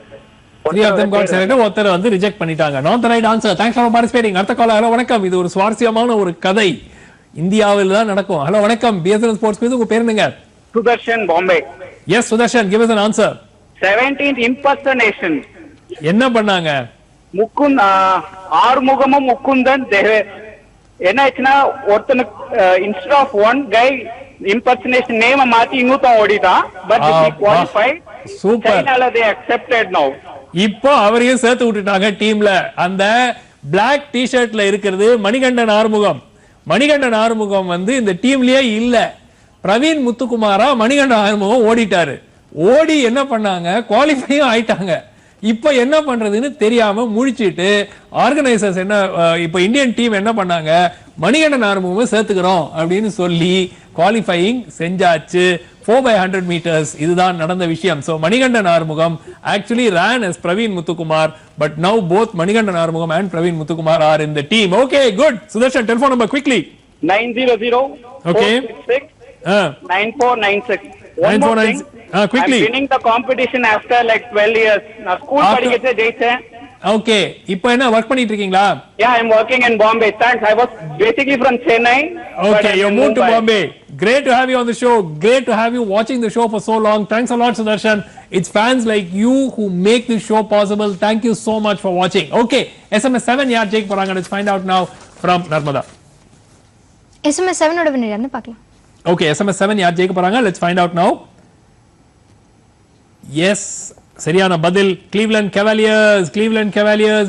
3 of them got selected. ஒருத்தர் வந்து reject பண்ணிட்டாங்க. not the right answer. Thanks for participating. அடுத்த காலர். ஹலோ வணக்கம். இது ஒரு சுவாரஸ்யமான ஒரு கதை. இந்தியாவில் தான் நடக்கும். ஹலோ வணக்கம். BSN Sports Quiz உங்க பேர் என்னங்க? Sudarshan, Bombay. Yes, Sudarshan, give us an answer. 17th impersonation. என்ன பண்ணாங்க? ஆறுமுகமும் முக்குந்தன் என்ன ஆச்சுன்னா ஒருத்தனுக்கு instead of one guy impersonation நேம மாத்தி இன்னொருத்தன் ஓடிட்டான். But he qualified. Super. China they accepted now. இப்போ அவரையும் சேர்த்து விட்டுட்டாங்க டீம்ல. அந்த பிளாக் டி-ஷர்ட்ல இருக்கிறது மணிகண்டன் ஆறுமுகம் வந்து இந்த டீம்லயே இல்ல. பிரவீன் முத்துக்குமாரா மணிகண்டன் ஆறுமுகம் ஓடிட்டாரு. ஓடி என்ன பண்ணாங்க? குவாலிஃபையும் ஆயிட்டாங்க. இப்ப என்ன பண்றதுன்னு தெரியாம முழிச்சிட்டு ஆர்கனைசர்ஸ் என்ன இப்ப இந்தியன் டீம் என்ன பண்ணாங்க? மணிகண்டன் ஆறுமுகம் சேர்த்துக்கிறோம் அப்படின்னு சொல்லி குவாலிஃபையிங் செஞ்சாச்சு. 4x100 meters இதுதான் நடந்த விஷயம். So Manikandan Arumugam actually ran as Praveen Muthukumar, but now both Manigandan Arumugam and Praveen Muthukumar are in the team. Okay, good. Sudarshan, telephone number quickly. 900-466 9496. One more thing. Quickly. I'm winning the competition after like 12 years. நான் school படிக்கச்சே ஜெயிச்சேன். Okay, இப்போ என்ன work பண்ணிட்டு இருக்கீங்களா? Yeah, I'm working in Bombay. Thanks. I was basically from Chennai. Okay, you moved to Bombay. Great to have you on the show. Great to have you watching the show for so long. Thanks a lot, Sudarshan. It's fans like you who make this show possible. Thank you so much for watching. Okay, SMS 7 yaar Jake poranga. Let's find out now from Narmada. SMS 7 oda winner yaarnu paakalam. Okay, SMS 7 yaar Jake poranga. Let's find out now. Yes, சரியான பதில். Cleveland Cavaliers,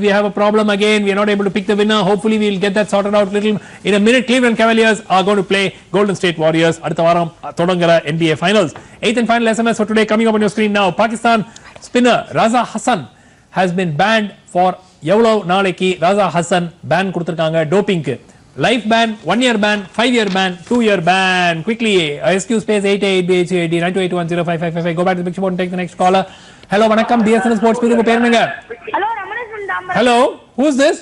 we have a problem again. We are not able to pick the winner. Hopefully we will get that sorted out little in a minute. Cleveland Cavaliers are going to play Golden State Warriors அடுத்த வாரம் தொடங்குற NBA Finals. 8th and final SMS for today coming up on your screen now. Pakistan spinner Raza Hassan has been banned for எவ்வளவு நாளைக்கு? Raza Hassan ban கொடுத்திருக்காங்க டோப்பிங்க்கு. Life ban, 1 year ban, 5 year ban, 2 year ban. Quickly, SQ space 88BHUAD 92810555. Go back to the picture board and take the next caller. Hello, வணக்கம். BSN Sports Quiz உங்க பேர் என்னங்க? Hello, Ramanesh from Dambaram. Hello, who's this?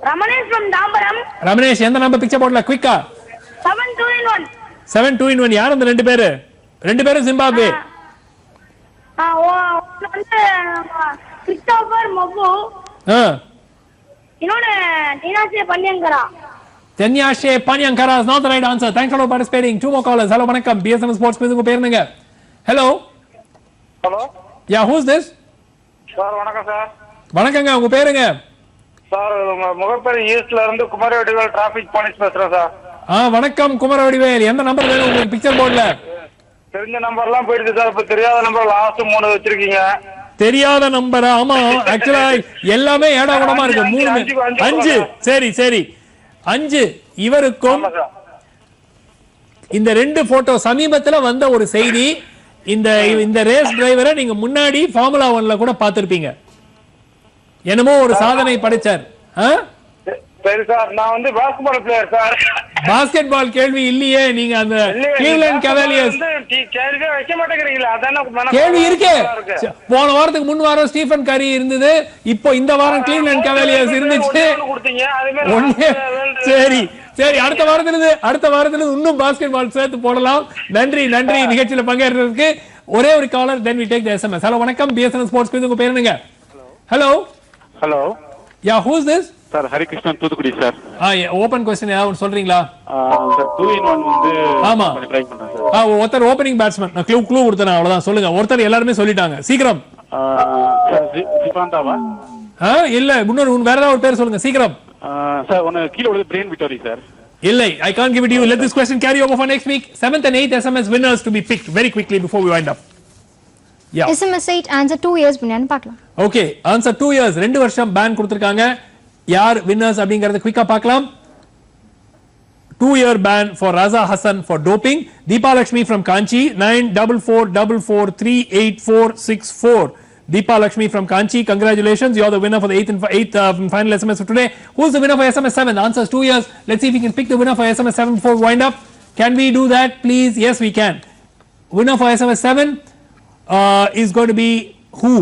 Ramanesh from Dambaram. Ramanesh, எந்த number picture போர்ட்ல? குயிக்கா. 7291. 7291. யார் அந்த ரெண்டு பேரு? ரெண்டு பேரும் ஜிம்பாப்வே. வந்து கிறிஸ்டோபர் மொபு. இன்னொரு Tenyashe Panyankara is not the right answer. Thanks for participating. 2 more callers. Hello, வணக்கம். BSN Sports Quiz உங்க பேர் என்னங்க? Hello. Yeah, who's this? Sir வணக்கம் சார். வணக்கங்க. உங்க பேருங்க? சார் முகப்பேர் ஈஸ்ட்ல இருந்து குமரவடிவேல் டிராபிக் போலீஸ் பேசுறேன் சார். வணக்கம் குமரவடிவேல். எந்த நம்பர் வேணும் உங்களுக்கு பிக்சர் போர்ட்ல? தெரிஞ்ச நம்பர்லாம் போயிடுது சார். இப்ப தெரியாத நம்பர் லாஸ்ட் 3 வச்சிருக்கீங்க. தெரியாத நம்பர்? ஆமா, ஆக்சுவலா எல்லாமே ஏடாகூடமா இருக்கு. 5. சரி 5. இவருக்கும் இந்த 2 போட்டோ சமீபத்துல வந்த ஒரு செய்தி. இந்த ரேஸ் டிரைவரை நீங்க முன்னாடி ஃபார்முலா 1ல கூட பார்த்திருப்பீங்க. என்னமோ ஒரு சாதனை படைச்சார். சரி சார், நான் வந்து பாஸ்கெட்பால் பிளேயர் சார். பாஸ்கெட்பால் கேள்வி இல்லையே. நீங்க அந்த கிளீவ்லண்ட் கேவலியர்ஸ் கேள்வி வைக்க மாட்டேங்கிறீங்களா? அதான கேள்வி இருக்கு. போன வாரத்துக்கு முன் வாரம் ஸ்டீஃபன் கரி இருந்தது. இப்போ இந்த வாரம் கிளீவ்லண்ட் கேவலியர்ஸ் இருந்துச்சு. சரி அடுத்த வாரத்துல இன்னும் பாஸ்கெட்பால் சேர்த்து போடலாம். நன்றி நிகழ்ச்சியில பங்கேற்றதுக்கு. ஒரே ஒரு caller, then we take the SMS. Hello வணக்கம். BSN Sports Quiz உங்க பேர் என்னங்க? Hello. Yeah, who's this? Sir Harikrishnan Thoothukudi sir. Open question ஏதாவது சொல்றீங்களா? சார் 2 in 1 வந்து ஆமா ட்ரை பண்றேன் சார். ஒருத்தர் ஓபனிங் பேட்ஸ்மேன். நான் க்ளூ கொடுத்தேன், அவ்வளவுதான். சொல்லுங்க. ஒருத்தர் எல்லாரும் சொல்லிட்டாங்க. சீக்கிரம். சார் ஜிபாண்டாவா? இல்ல, இன்னொரு வேற ஏதாவது ஒரு பேர் சொல்லுங்க சீக்கிரம். சார் ஒன்னு கீழ உள்ளது brain Vettori sir. Illai, I can't give it to you. Let this question carry over for next week. 7th and 8th SMS winners to be picked very quickly before we wind up. Yeah. SMS 8 answer 2 years முன்னாடி பார்க்கலாம். Okay, answer 2 years. 2 வருஷம் ban கொடுத்திருக்காங்க. யார் winners அப்படிங்கறத குயிக்கா பார்க்கலாம். 2-year ban for Raza Hassan for doping. Deepa Lakshmi from Kanchi 9444388464. Deepa Lakshmi from Kanchi, congratulations. You are the winner for the 8th final SMS for today. Who's the winner for SMS 7? The answer is 2 years. Let's see if we can pick the winner for SMS 7 before we wind up. Can we do that, please? Yes, we can. Winner for SMS 7 is going to be who?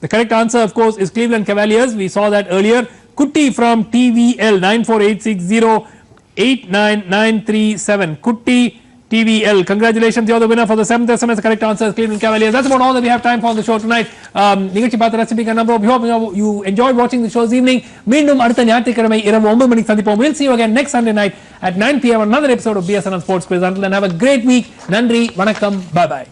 The correct answer, of course, is Cleveland Cavaliers. We saw that earlier. Kutti from TVL 94860893937. Kutti TVL. Congratulations, you're the winner for the 7th SMS. The correct answer is Cleveland Cavaliers. That's about all that we have time for on the show tonight. நிகழ்ச்சி பார்த்த ரசிப்பிக்க number. We hope you enjoyed watching the show this evening. மீண்டும் அடுத்த ஞாயிற்றுக்கிழமை இரவு 9 மணிக்கு சந்திப்போம். We'll see you again next Sunday night at 9 p.m. another episode of BSNL Sports Quiz. Until then, have a great week. நன்றி, வணக்கம், bye bye.